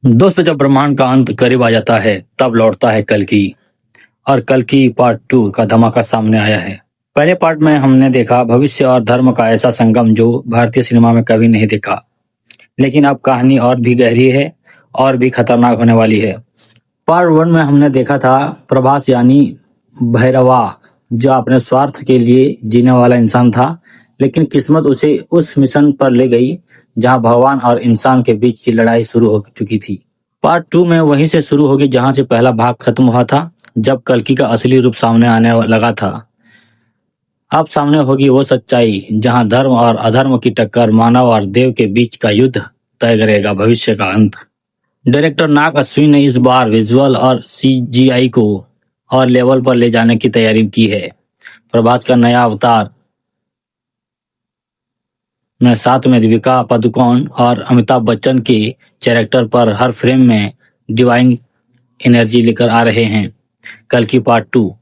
दोस्तों, जब ब्रह्मांड का अंत करीब आ जाता है तब लौटता है कल्कि। और कल्कि पार्ट 2 का धमाका सामने आया है। पहले पार्ट में हमने देखा भविष्य और धर्म का ऐसा संगम जो भारतीय सिनेमा में कभी नहीं देखा। लेकिन अब कहानी और भी गहरी है और भी खतरनाक होने वाली है। पार्ट 1 में हमने देखा था प्रभास यानी भैरवा, जो अपने स्वार्थ के लिए जीने वाला इंसान था, लेकिन किस्मत उसे उस मिशन पर ले गई जहां भगवान और इंसान के बीच की लड़ाई शुरू हो चुकी थी। पार्ट 2 में वहीं से शुरू होगी जहां से पहला भाग खत्म हुआ था, जब कल्कि का असली रूप सामने आने लगा था। अब सामने होगी वो सच्चाई जहां धर्म और अधर्म की टक्कर, मानव और देव के बीच का युद्ध तय करेगा भविष्य का अंत। डायरेक्टर नाग अश्विन ने इस बार विजुअल और सीजीआई को और लेवल पर ले जाने की तैयारी की है। प्रभास का नया अवतार में साथ में दीपिका पादुकोण और अमिताभ बच्चन के कैरेक्टर पर हर फ्रेम में डिवाइन एनर्जी लेकर आ रहे हैं। कल्कि पार्ट 2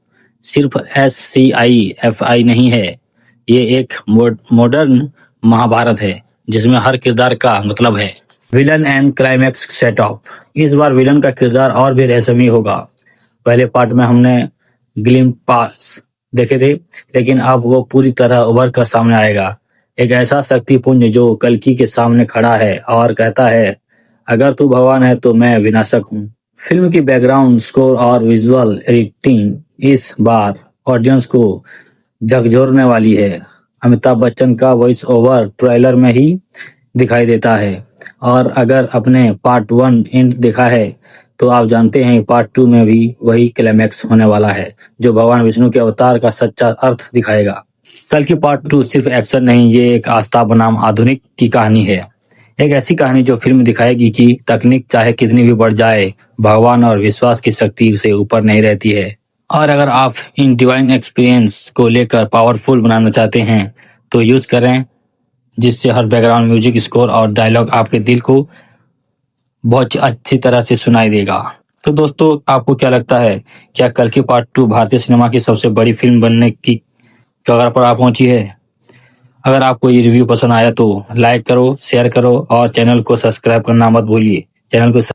सिर्फ SCI-FI नहीं है, ये एक मॉडर्न महाभारत है जिसमें हर किरदार का मतलब है। Villain and climax setup. इस बार विलन का किरदार और भी रहस्यमय होगा। पहले पार्ट में हमने ग्लिम्पस देखे थे, लेकिन अब वो पूरी तरह उभर कर सामने आएगा। एक ऐसा शक्तिपुंज जो कल्कि के सामने खड़ा है और कहता है, अगर तू भगवान है तो मैं विनाशक हूँ। फिल्म की बैकग्राउंड स्कोर और विजुअल एडिटिंग इस बार ऑडियंस को झकझोरने वाली है। अमिताभ बच्चन का वॉइस ओवर ट्रेलर में ही दिखाई देता है, और अगर अपने पार्ट 1 एंड देखा है तो आप जानते हैं पार्ट 2 में भी वही क्लाइमैक्स होने वाला है जो भगवान विष्णु के अवतार का सच्चा अर्थ दिखाएगा। कल्कि पार्ट 2 सिर्फ एक्शन नहीं, ये एक आस्था बनाम आधुनिक की कहानी है। एक ऐसी कहानी जो फिल्म दिखाएगी कि तकनीक चाहे कितनी भी बढ़ जाए, भगवान और विश्वास की शक्ति से ऊपर नहीं रहती है। और अगर आप इन डिवाइन एक्सपीरियंस को लेकर पावरफुल बनाना चाहते हैं तो यूज करें, जिससे हर बैकग्राउंड म्यूजिक, स्कोर और डायलॉग आपके दिल को बहुत अच्छी तरह से सुनाई देगा। तो दोस्तों, आपको क्या लगता है, क्या कल्कि पार्ट 2 भारतीय सिनेमा की सबसे बड़ी फिल्म बनने की कगार पर आ पहुंची है? अगर आपको ये रिव्यू पसंद आया तो लाइक करो, शेयर करो और चैनल को सब्सक्राइब करना मत भूलिए। चैनल को